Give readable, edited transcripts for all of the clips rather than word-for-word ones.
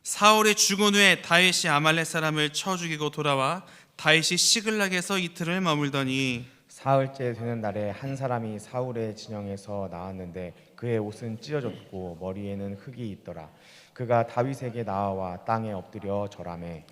사울이 죽은 후에 다윗이 아말렉 사람을 쳐 죽이고 돌아와 다윗이 시글락에서 이틀을 머물더니 사흘째 되는 날에 한 사람이 사울의 진영에서 나왔는데 그의 옷은 찢어졌고 머리에는 흙이 있더라. 그가 다윗에게 나와 땅에 엎드려 절하매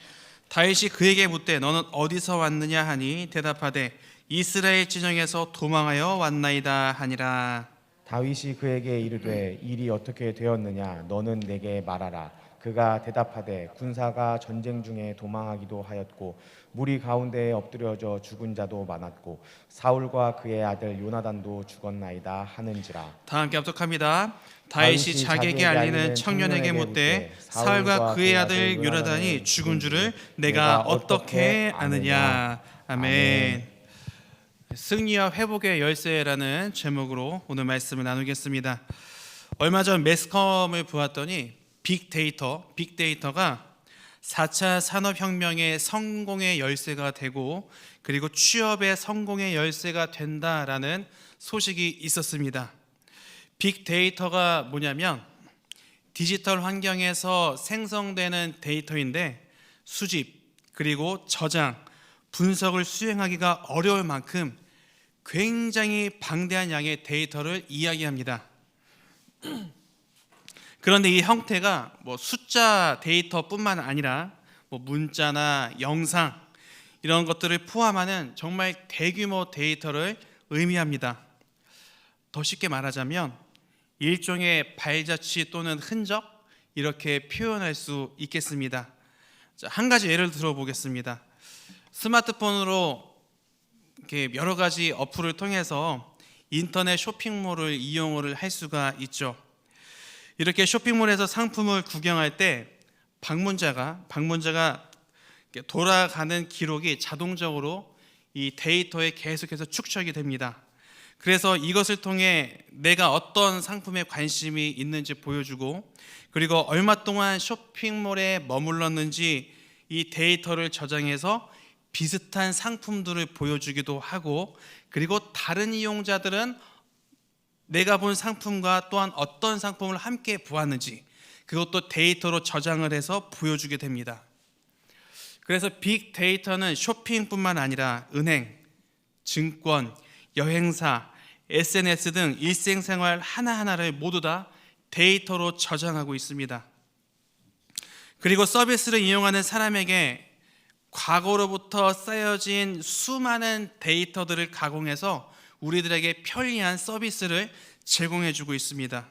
다윗이 그에게 묻되 너는 어디서 왔느냐 하니 대답하되 이스라엘 진영에서 도망하여 왔나이다 하니라. 다윗이 그에게 이르되 일이 어떻게 되었느냐 너는 내게 말하라. 그가 대답하되 군사가 전쟁 중에 도망하기도 하였고 무리 가운데에 엎드려져 죽은 자도 많았고 사울과 그의 아들 요나단도 죽었나이다 하는지라. 다 함께 합독합니다. 다윗이 자기에게 알리는 청년에게 묻되 사울과 그의 아들 요나단이 죽은 줄을 내가 어떻게 아느냐. 아멘. 승리와 회복의 열쇠라는 제목으로 오늘 말씀을 나누겠습니다. 얼마 전 매스컴을 보았더니 빅데이터가 4차 산업혁명의 성공의 열쇠가 되고 그리고 취업의 성공의 열쇠가 된다라는 소식이 있었습니다. 빅데이터가 뭐냐면 디지털 환경에서 생성되는 데이터인데 수집 그리고 저장, 분석을 수행하기가 어려울 만큼 굉장히 방대한 양의 데이터를 이야기합니다. 그런데 이 형태가 숫자 데이터뿐만 아니라 문자나 영상 이런 것들을 포함하는 정말 대규모 데이터를 의미합니다. 더 쉽게 말하자면 일종의 발자취 또는 흔적 이렇게 표현할 수 있겠습니다. 한 가지 예를 들어보겠습니다. 스마트폰으로 이렇게 여러 가지 어플을 통해서 인터넷 쇼핑몰을 이용을 할 수가 있죠. 이렇게 쇼핑몰에서 상품을 구경할 때 방문자가 돌아가는 기록이 자동적으로 이 데이터에 계속해서 축적이 됩니다. 그래서 이것을 통해 내가 어떤 상품에 관심이 있는지 보여주고 그리고 얼마 동안 쇼핑몰에 머물렀는지 이 데이터를 저장해서 비슷한 상품들을 보여주기도 하고 그리고 다른 이용자들은 내가 본 상품과 또한 어떤 상품을 함께 보았는지 그것도 데이터로 저장을 해서 보여주게 됩니다. 그래서 빅데이터는 쇼핑뿐만 아니라 은행, 증권, 여행사, SNS 등 일생생활 하나하나를 모두 다 데이터로 저장하고 있습니다. 그리고 서비스를 이용하는 사람에게 과거로부터 쌓여진 수많은 데이터들을 가공해서 우리들에게 편리한 서비스를 제공해주고 있습니다.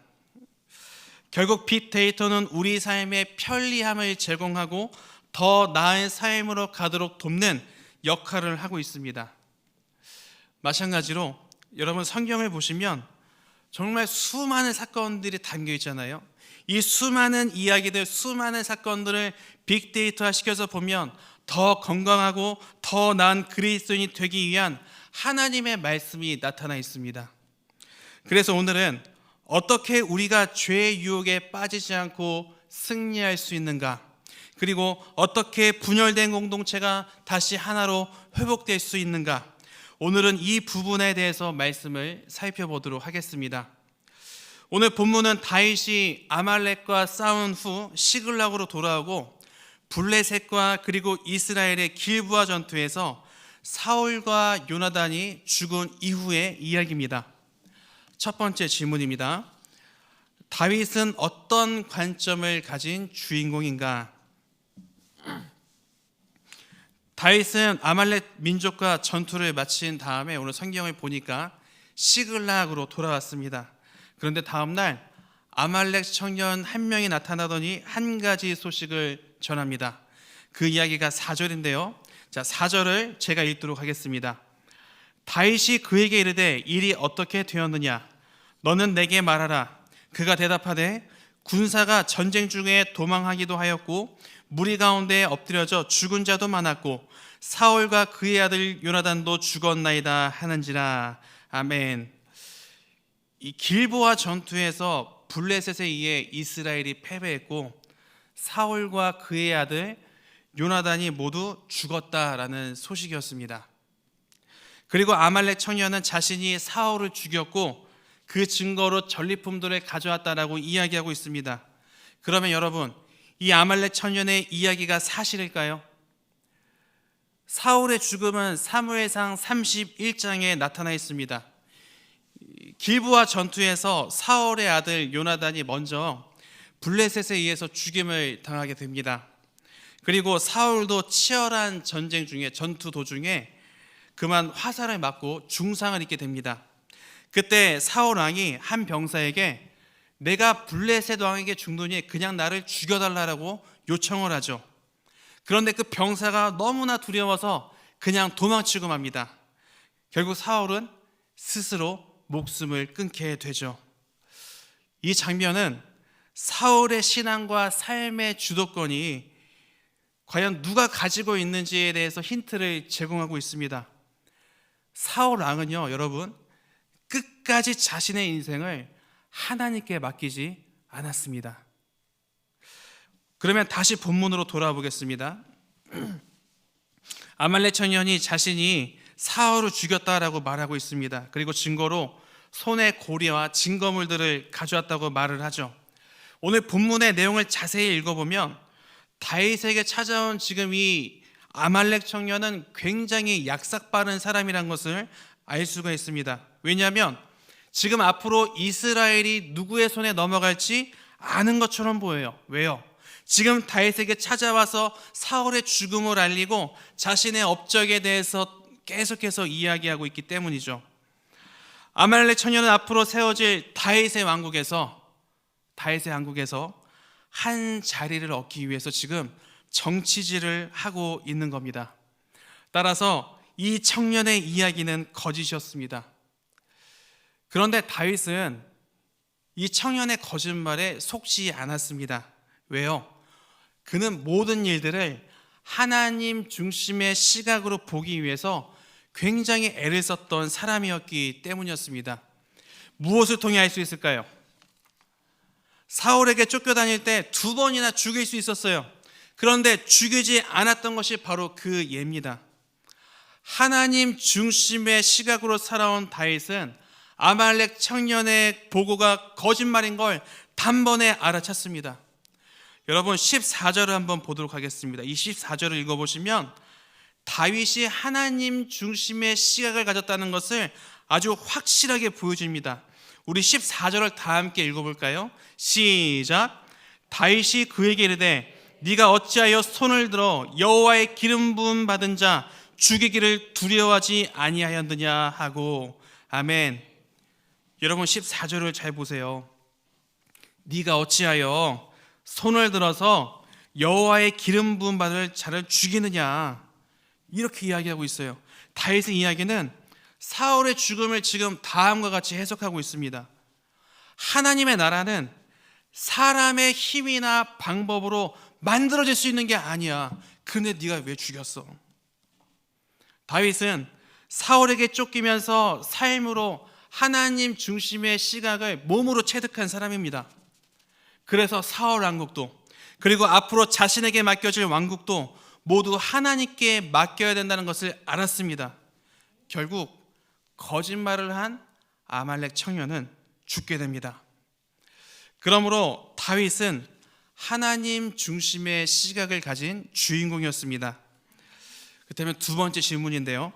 결국 빅데이터는 우리 삶의 편리함을 제공하고 더 나은 삶으로 가도록 돕는 역할을 하고 있습니다. 마찬가지로 여러분 성경을 보시면 정말 수많은 사건들이 담겨 있잖아요. 이 수많은 이야기들, 수많은 사건들을 빅데이터화 시켜서 보면 더 건강하고 더 나은 그리스도인이 되기 위한 하나님의 말씀이 나타나 있습니다. 그래서 오늘은 어떻게 우리가 죄의 유혹에 빠지지 않고 승리할 수 있는가, 그리고 어떻게 분열된 공동체가 다시 하나로 회복될 수 있는가, 오늘은 이 부분에 대해서 말씀을 살펴보도록 하겠습니다. 오늘 본문은 다윗이 아말렉과 싸운 후 시글락으로 돌아오고 블레셋과 그리고 이스라엘의 길보아 전투에서 사울과 요나단이 죽은 이후의 이야기입니다. 첫 번째 질문입니다. 다윗은 어떤 관점을 가진 주인공인가? 다윗은 아말렉 민족과 전투를 마친 다음에 오늘 성경을 보니까 시글락으로 돌아왔습니다. 그런데 다음날 아말렉 청년 한 명이 나타나더니 한 가지 소식을 전합니다. 그 이야기가 4절인데요. 자, 4절을 제가 읽도록 하겠습니다. 다윗이 그에게 이르되 일이 어떻게 되었느냐? 너는 내게 말하라. 그가 대답하되 군사가 전쟁 중에 도망하기도 하였고 무리 가운데 엎드려져 죽은 자도 많았고 사울과 그의 아들 요나단도 죽었나이다 하는지라. 아멘. 이 길보아 전투에서 블레셋에 의해 이스라엘이 패배했고 사울과 그의 아들 요나단이 모두 죽었다라는 소식이었습니다. 그리고 아말렉 청년은 자신이 사울을 죽였고 그 증거로 전리품들을 가져왔다라고 이야기하고 있습니다. 그러면 여러분, 이 아말렉 청년의 이야기가 사실일까요? 사울의 죽음은 사무엘상 31장에 나타나 있습니다. 길보아 전투에서 사울의 아들 요나단이 먼저 블레셋에 의해서 죽임을 당하게 됩니다. 그리고 사울도 치열한 전쟁 중에 전투 도중에 그만 화살을 맞고 중상을 입게 됩니다. 그때 사울 왕이 한 병사에게 내가 블레셋 왕에게 죽느니 그냥 나를 죽여달라고 요청을 하죠. 그런데 그 병사가 너무나 두려워서 그냥 도망치고 맙니다. 결국 사울은 스스로 목숨을 끊게 되죠. 이 장면은 사울의 신앙과 삶의 주도권이 과연 누가 가지고 있는지에 대해서 힌트를 제공하고 있습니다. 사울 왕은요, 여러분, 끝까지 자신의 인생을 하나님께 맡기지 않았습니다. 그러면 다시 본문으로 돌아보겠습니다. 아말렉 청년이 자신이 사울을 죽였다라고 말하고 있습니다. 그리고 증거로 손에 고리와 증거물들을 가져왔다고 말을 하죠. 오늘 본문의 내용을 자세히 읽어보면 다윗에게 찾아온 지금 이 아말렉 청년은 굉장히 약삭빠른 사람이란 것을 알 수가 있습니다. 왜냐하면 지금 앞으로 이스라엘이 누구의 손에 넘어갈지 아는 것처럼 보여요. 왜요? 지금 다윗에게 찾아와서 사울의 죽음을 알리고 자신의 업적에 대해서 계속해서 이야기하고 있기 때문이죠. 아말렉 청년은 앞으로 세워질 다윗의 왕국에서 한 자리를 얻기 위해서 지금 정치질을 하고 있는 겁니다. 따라서 이 청년의 이야기는 거짓이었습니다. 그런데 다윗은 이 청년의 거짓말에 속지 않았습니다. 왜요? 그는 모든 일들을 하나님 중심의 시각으로 보기 위해서 굉장히 애를 썼던 사람이었기 때문이었습니다. 무엇을 통해 알 수 있을까요? 사울에게 쫓겨다닐 때 2번이나 죽일 수 있었어요. 그런데 죽이지 않았던 것이 바로 그 예입니다. 하나님 중심의 시각으로 살아온 다윗은 아말렉 청년의 보고가 거짓말인 걸 단번에 알아챘습니다. 여러분 14절을 한번 보도록 하겠습니다. 이 14절을 읽어보시면 다윗이 하나님 중심의 시각을 가졌다는 것을 아주 확실하게 보여줍니다. 우리 14절을 다 함께 읽어볼까요? 시작. 다윗이 그에게 이르되 네가 어찌하여 손을 들어 여호와의 기름 부음 받은 자 죽이기를 두려워하지 아니하였느냐 하고. 아멘. 여러분 14절을 잘 보세요. 네가 어찌하여 손을 들어서 여호와의 기름 부음 받을 자를 죽이느냐, 이렇게 이야기하고 있어요. 다윗의 이야기는 사울의 죽음을 지금 다음과 같이 해석하고 있습니다. 하나님의 나라는 사람의 힘이나 방법으로 만들어질 수 있는 게 아니야. 근데 네가 왜 죽였어? 다윗은 사울에게 쫓기면서 삶으로 하나님 중심의 시각을 몸으로 체득한 사람입니다. 그래서 사울 왕국도, 그리고 앞으로 자신에게 맡겨질 왕국도 모두 하나님께 맡겨야 된다는 것을 알았습니다. 결국 거짓말을 한 아말렉 청년은 죽게 됩니다. 그러므로 다윗은 하나님 중심의 시각을 가진 주인공이었습니다. 그렇다면 두 번째 질문인데요.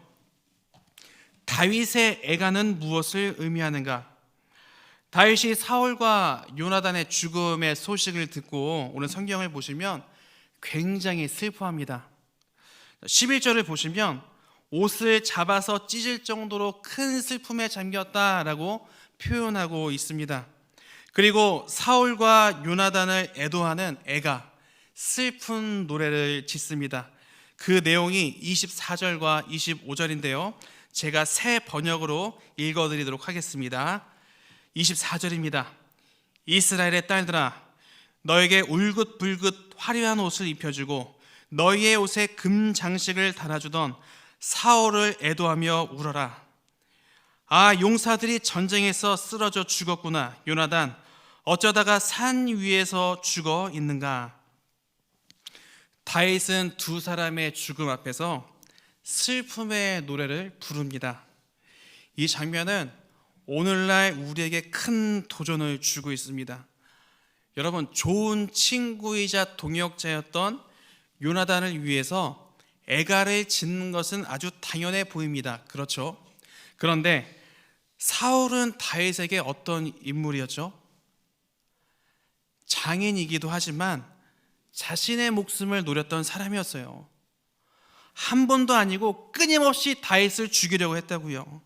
다윗의 애가는 무엇을 의미하는가? 다윗이 사울과 요나단의 죽음의 소식을 듣고 오늘 성경을 보시면 굉장히 슬퍼합니다. 11절을 보시면 옷을 잡아서 찢을 정도로 큰 슬픔에 잠겼다라고 표현하고 있습니다. 그리고 사울과 요나단을 애도하는 애가 슬픈 노래를 짓습니다. 그 내용이 24절과 25절인데요. 제가 새 번역으로 읽어드리도록 하겠습니다. 24절입니다. 이스라엘의 딸들아, 너에게 울긋불긋 화려한 옷을 입혀주고 너희의 옷에 금 장식을 달아주던 사울을 애도하며 울어라. 아, 용사들이 전쟁에서 쓰러져 죽었구나. 요나단, 어쩌다가 산 위에서 죽어 있는가? 다윗은 두 사람의 죽음 앞에서 슬픔의 노래를 부릅니다. 이 장면은 오늘날 우리에게 큰 도전을 주고 있습니다. 여러분, 좋은 친구이자 동역자였던 요나단을 위해서 애가를 짓는 것은 아주 당연해 보입니다. 그렇죠? 그런데 사울은 다윗에게 어떤 인물이었죠? 장인이기도 하지만 자신의 목숨을 노렸던 사람이었어요. 한 번도 아니고 끊임없이 다윗을 죽이려고 했다고요.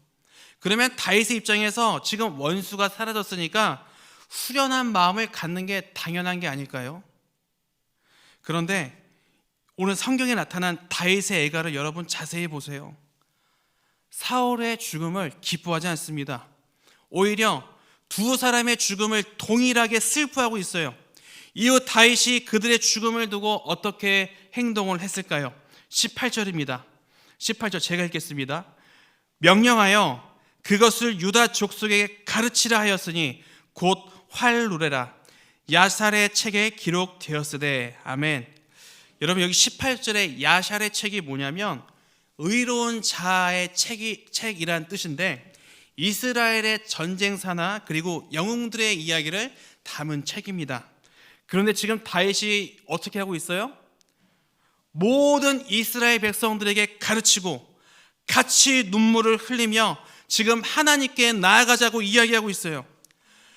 그러면 다윗의 입장에서 지금 원수가 사라졌으니까 후련한 마음을 갖는 게 당연한 게 아닐까요? 그런데 오늘 성경에 나타난 다윗의 애가를 여러분 자세히 보세요. 사울의 죽음을 기뻐하지 않습니다. 오히려 두 사람의 죽음을 동일하게 슬퍼하고 있어요. 이후 다윗이 그들의 죽음을 두고 어떻게 행동을 했을까요? 18절입니다. 18절 제가 읽겠습니다. 명령하여 그것을 유다 족속에게 가르치라 하였으니 곧 활루레라 야샬의 책에 기록되었으되. 아멘. 여러분, 여기 18절에 야샬의 책이 뭐냐면 의로운 자의 책이란 뜻인데 이스라엘의 전쟁사나 그리고 영웅들의 이야기를 담은 책입니다. 그런데 지금 다윗이 어떻게 하고 있어요? 모든 이스라엘 백성들에게 가르치고 같이 눈물을 흘리며 지금 하나님께 나아가자고 이야기하고 있어요.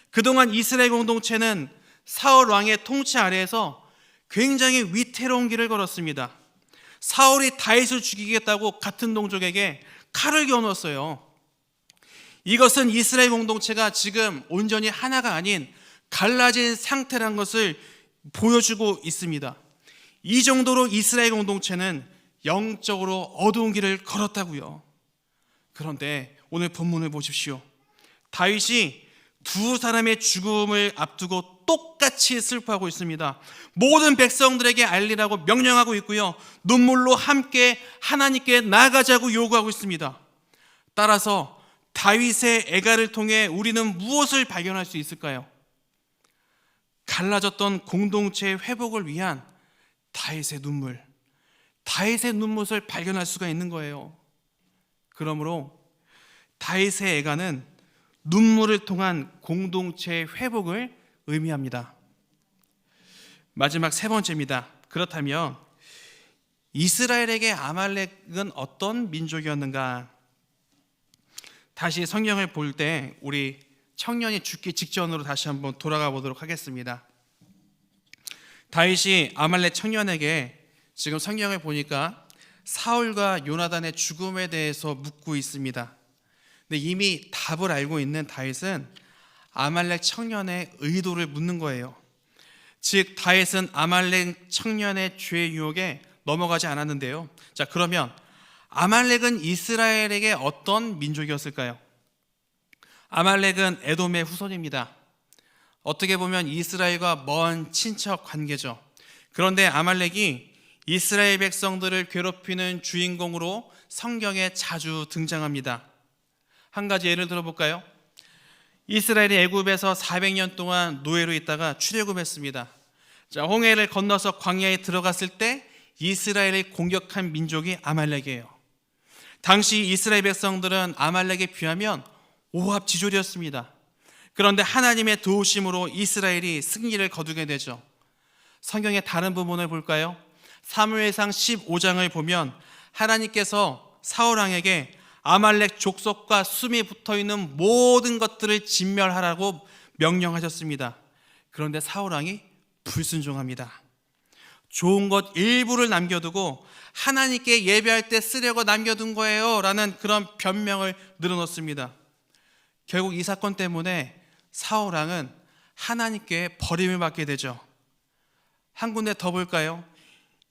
그동안 이스라엘 공동체는 사울 왕의 통치 아래에서 굉장히 위태로운 길을 걸었습니다. 사울이 다윗을 죽이겠다고 같은 동족에게 칼을 겨누었어요. 이것은 이스라엘 공동체가 지금 온전히 하나가 아닌 갈라진 상태란 것을 보여주고 있습니다. 이 정도로 이스라엘 공동체는 영적으로 어두운 길을 걸었다고요. 그런데 오늘 본문을 보십시오. 다윗이 두 사람의 죽음을 앞두고 똑같이 슬퍼하고 있습니다. 모든 백성들에게 알리라고 명령하고 있고요. 눈물로 함께 하나님께 나아가자고 요구하고 있습니다. 따라서 다윗의 애가를 통해 우리는 무엇을 발견할 수 있을까요? 갈라졌던 공동체의 회복을 위한 다윗의 눈물을 발견할 수가 있는 거예요. 그러므로 다윗의 애가는 눈물을 통한 공동체의 회복을 의미합니다. 마지막 세 번째입니다. 그렇다면 이스라엘에게 아말렉은 어떤 민족이었는가? 다시 성경을 볼 때 우리 청년이 죽기 직전으로 다시 한번 돌아가 보도록 하겠습니다. 다윗이 아말렉 청년에게 지금 성경을 보니까 사울과 요나단의 죽음에 대해서 묻고 있습니다. 근데 이미 답을 알고 있는 다윗은 아말렉 청년의 의도를 묻는 거예요. 즉 다윗은 아말렉 청년의 죄의 유혹에 넘어가지 않았는데요. 자, 그러면 아말렉은 이스라엘에게 어떤 민족이었을까요? 아말렉은 에돔의 후손입니다. 어떻게 보면 이스라엘과 먼 친척 관계죠. 그런데 아말렉이 이스라엘 백성들을 괴롭히는 주인공으로 성경에 자주 등장합니다. 한 가지 예를 들어볼까요? 이스라엘이 애굽에서 400년 동안 노예로 있다가 출애굽했습니다. 자, 홍해를 건너서 광야에 들어갔을 때 이스라엘을 공격한 민족이 아말렉이에요. 당시 이스라엘 백성들은 아말렉에 비하면 오합지졸이었습니다. 그런데 하나님의 도우심으로 이스라엘이 승리를 거두게 되죠. 성경의 다른 부분을 볼까요? 사무엘상 15장을 보면 하나님께서 사울 왕에게 아말렉 족속과 숨이 붙어있는 모든 것들을 진멸하라고 명령하셨습니다. 그런데 사울 왕이 불순종합니다. 좋은 것 일부를 남겨두고 하나님께 예배할 때 쓰려고 남겨둔 거예요 라는 그런 변명을 늘어놓습니다. 결국 이 사건 때문에 사울 왕은 하나님께 버림을 받게 되죠. 한 군데 더 볼까요?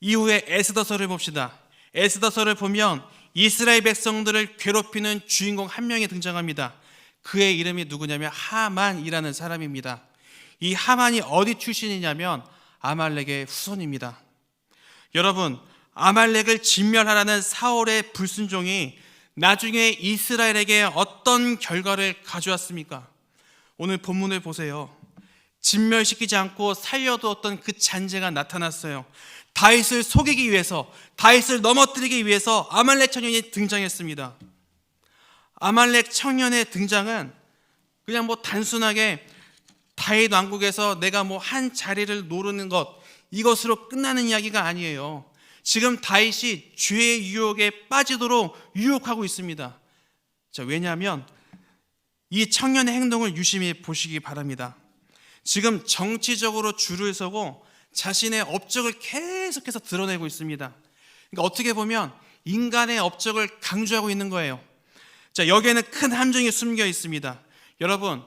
이후에 에스더서를 봅시다. 에스더서를 보면 이스라엘 백성들을 괴롭히는 주인공 한 명이 등장합니다. 그의 이름이 누구냐면 하만이라는 사람입니다. 이 하만이 어디 출신이냐면 아말렉의 후손입니다. 여러분, 아말렉을 진멸하라는 사울의 불순종이 나중에 이스라엘에게 어떤 결과를 가져왔습니까? 오늘 본문을 보세요. 진멸시키지 않고 살려두었던 그 잔재가 나타났어요. 다윗을 속이기 위해서, 다윗을 넘어뜨리기 위해서 아말렉 청년이 등장했습니다. 아말렉 청년의 등장은 그냥 단순하게 다윗 왕국에서 내가 뭐 한 자리를 노리는 것, 이것으로 끝나는 이야기가 아니에요. 지금 다윗이 죄의 유혹에 빠지도록 유혹하고 있습니다. 자, 왜냐하면 이 청년의 행동을 유심히 보시기 바랍니다. 지금 정치적으로 줄을 서고 자신의 업적을 계속해서 드러내고 있습니다. 그러니까 어떻게 보면 인간의 업적을 강조하고 있는 거예요. 자, 여기에는 큰 함정이 숨겨 있습니다. 여러분,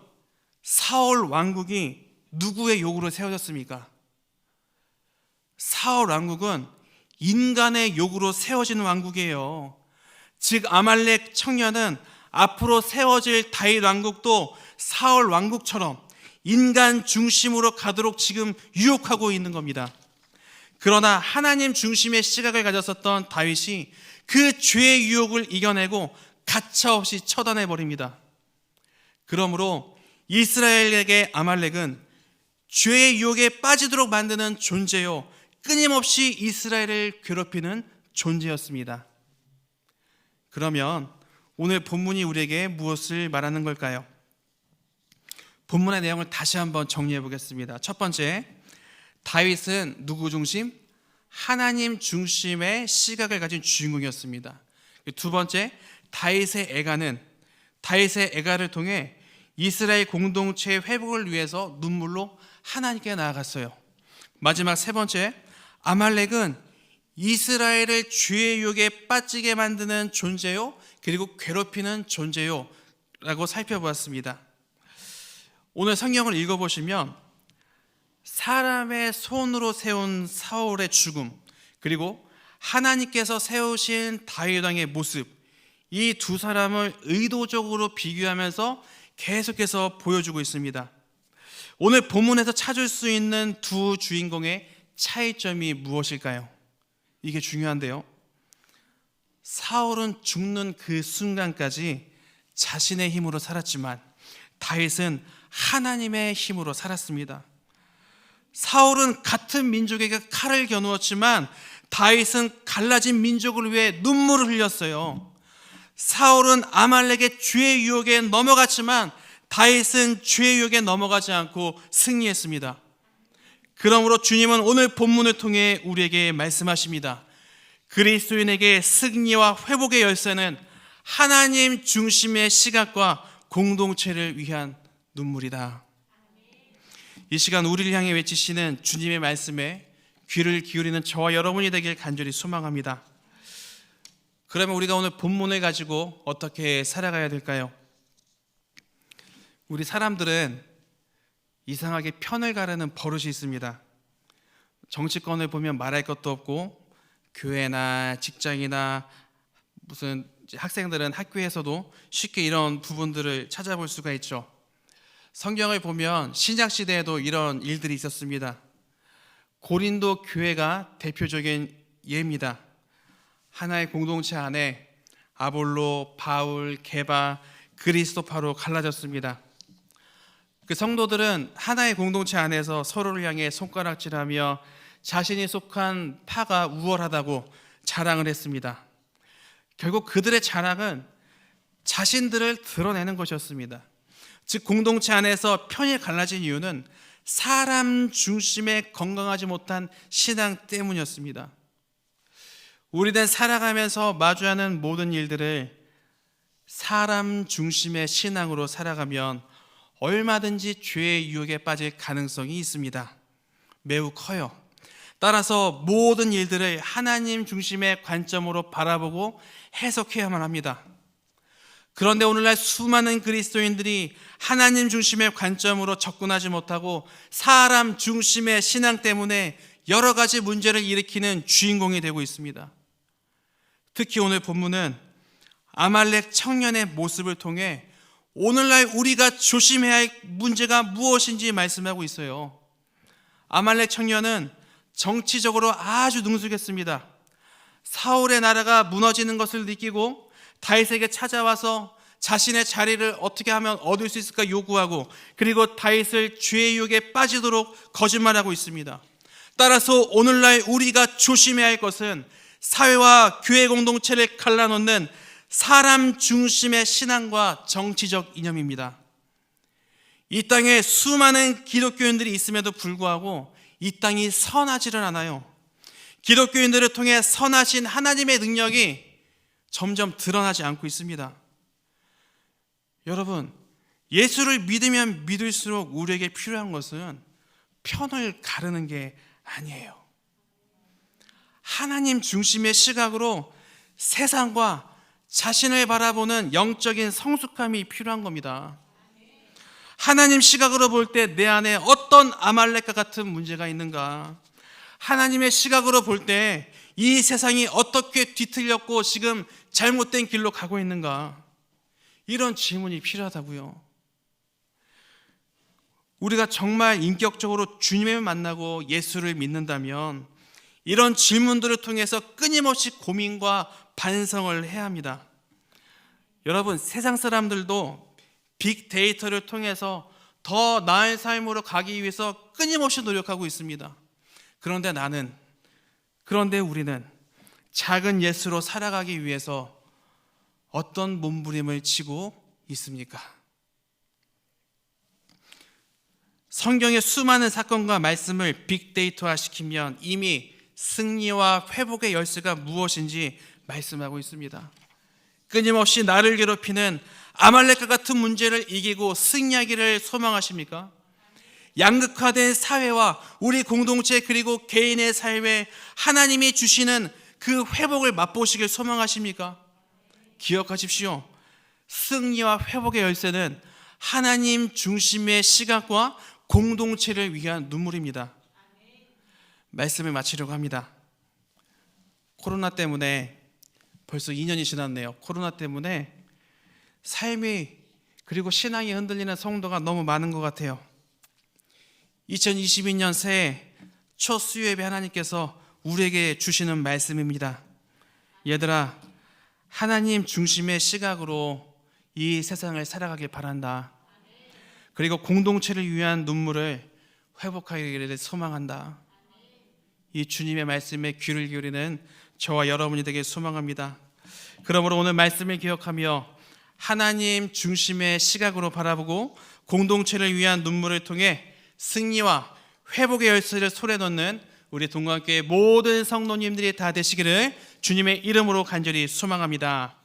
사울 왕국이 누구의 요구로 세워졌습니까? 사울 왕국은 인간의 요구로 세워진 왕국이에요. 즉 아말렉 청년은 앞으로 세워질 다윗 왕국도 사울 왕국처럼 인간 중심으로 가도록 지금 유혹하고 있는 겁니다. 그러나 하나님 중심의 시각을 가졌었던 다윗이 그 죄의 유혹을 이겨내고 가차없이 처단해버립니다. 그러므로 이스라엘에게 아말렉은 죄의 유혹에 빠지도록 만드는 존재요, 끊임없이 이스라엘을 괴롭히는 존재였습니다. 그러면 오늘 본문이 우리에게 무엇을 말하는 걸까요? 본문의 내용을 다시 한번 정리해 보겠습니다. 첫 번째, 다윗은 누구 중심? 하나님 중심의 시각을 가진 주인공이었습니다. 두 번째, 다윗의 애가를 통해 이스라엘 공동체의 회복을 위해서 눈물로 하나님께 나아갔어요. 마지막 세 번째, 아말렉은 이스라엘을 죄의 유혹에 빠지게 만드는 존재요, 그리고 괴롭히는 존재요 라고 살펴보았습니다. 오늘 성경을 읽어보시면 사람의 손으로 세운 사울의 죽음, 그리고 하나님께서 세우신 다윗 왕의 모습, 이 두 사람을 의도적으로 비교하면서 계속해서 보여주고 있습니다. 오늘 본문에서 찾을 수 있는 두 주인공의 차이점이 무엇일까요? 이게 중요한데요. 사울은 죽는 그 순간까지 자신의 힘으로 살았지만 다윗은 하나님의 힘으로 살았습니다. 사울은 같은 민족에게 칼을 겨누었지만 다윗은 갈라진 민족을 위해 눈물을 흘렸어요. 사울은 아말렉의 죄의 유혹에 넘어갔지만 다윗은 죄의 유혹에 넘어가지 않고 승리했습니다. 그러므로 주님은 오늘 본문을 통해 우리에게 말씀하십니다. 그리스도인에게 승리와 회복의 열쇠는 하나님 중심의 시각과 공동체를 위한 눈물이다. 이 시간 우리를 향해 외치시는 주님의 말씀에 귀를 기울이는 저와 여러분이 되길 간절히 소망합니다. 그러면 우리가 오늘 본문을 가지고 어떻게 살아가야 될까요? 우리 사람들은 이상하게 편을 가르는 버릇이 있습니다. 정치권을 보면 말할 것도 없고, 교회나 직장이나 무슨 학생들은 학교에서도 쉽게 이런 부분들을 찾아볼 수가 있죠. 성경을 보면 신약 시대에도 이런 일들이 있었습니다. 고린도 교회가 대표적인 예입니다. 하나의 공동체 안에 아볼로, 바울, 게바, 그리스도파로 갈라졌습니다. 그 성도들은 하나의 공동체 안에서 서로를 향해 손가락질하며 자신이 속한 파가 우월하다고 자랑을 했습니다. 결국 그들의 자랑은 자신들을 드러내는 것이었습니다. 즉 공동체 안에서 편이 갈라진 이유는 사람 중심의 건강하지 못한 신앙 때문이었습니다. 우리는 살아가면서 마주하는 모든 일들을 사람 중심의 신앙으로 살아가면 얼마든지 죄의 유혹에 빠질 가능성이 있습니다. 매우 커요. 따라서 모든 일들을 하나님 중심의 관점으로 바라보고 해석해야만 합니다. 그런데 오늘날 수많은 그리스도인들이 하나님 중심의 관점으로 접근하지 못하고 사람 중심의 신앙 때문에 여러 가지 문제를 일으키는 주인공이 되고 있습니다. 특히 오늘 본문은 아말렉 청년의 모습을 통해 오늘날 우리가 조심해야 할 문제가 무엇인지 말씀하고 있어요. 아말렉 청년은 정치적으로 아주 능숙했습니다. 사울의 나라가 무너지는 것을 느끼고 다윗에게 찾아와서 자신의 자리를 어떻게 하면 얻을 수 있을까 요구하고, 그리고 다윗을 죄의 유혹에 빠지도록 거짓말하고 있습니다. 따라서 오늘날 우리가 조심해야 할 것은 사회와 교회 공동체를 갈라놓는 사람 중심의 신앙과 정치적 이념입니다. 이 땅에 수많은 기독교인들이 있음에도 불구하고 이 땅이 선하지를 않아요. 기독교인들을 통해 선하신 하나님의 능력이 점점 드러나지 않고 있습니다. 여러분, 예수를 믿으면 믿을수록 우리에게 필요한 것은 편을 가르는 게 아니에요. 하나님 중심의 시각으로 세상과 자신을 바라보는 영적인 성숙함이 필요한 겁니다. 하나님 시각으로 볼 때 내 안에 어떤 아말렉과 같은 문제가 있는가? 하나님의 시각으로 볼 때 이 세상이 어떻게 뒤틀렸고 지금 잘못된 길로 가고 있는가? 이런 질문이 필요하다고요. 우리가 정말 인격적으로 주님을 만나고 예수를 믿는다면 이런 질문들을 통해서 끊임없이 고민과 반성을 해야 합니다. 여러분, 세상 사람들도 빅데이터를 통해서 더 나은 삶으로 가기 위해서 끊임없이 노력하고 있습니다. 그런데 우리는 작은 예수로 살아가기 위해서 어떤 몸부림을 치고 있습니까? 성경의 수많은 사건과 말씀을 빅데이터화 시키면 이미 승리와 회복의 열쇠가 무엇인지 말씀하고 있습니다. 끊임없이 나를 괴롭히는 아말렉과 같은 문제를 이기고 승리하기를 소망하십니까? 양극화된 사회와 우리 공동체 그리고 개인의 삶에 하나님이 주시는 그 회복을 맛보시길 소망하십니까? 기억하십시오. 승리와 회복의 열쇠는 하나님 중심의 시각과 공동체를 위한 눈물입니다. 말씀을 마치려고 합니다. 코로나 때문에 벌써 2년이 지났네요. 코로나 때문에 삶이 그리고 신앙이 흔들리는 성도가 너무 많은 것 같아요. 2022년 새해 첫 수요예배 하나님께서 우리에게 주시는 말씀입니다. 얘들아, 하나님 중심의 시각으로 이 세상을 살아가길 바란다. 그리고 공동체를 위한 눈물을 회복하기를 소망한다. 이 주님의 말씀에 귀를 기울이는 저와 여러분이 되길 소망합니다. 그러므로 오늘 말씀을 기억하며 하나님 중심의 시각으로 바라보고 공동체를 위한 눈물을 통해 승리와 회복의 열쇠를 손에 넣는 우리 동관교회 모든 성도님들이 다 되시기를 주님의 이름으로 간절히 소망합니다.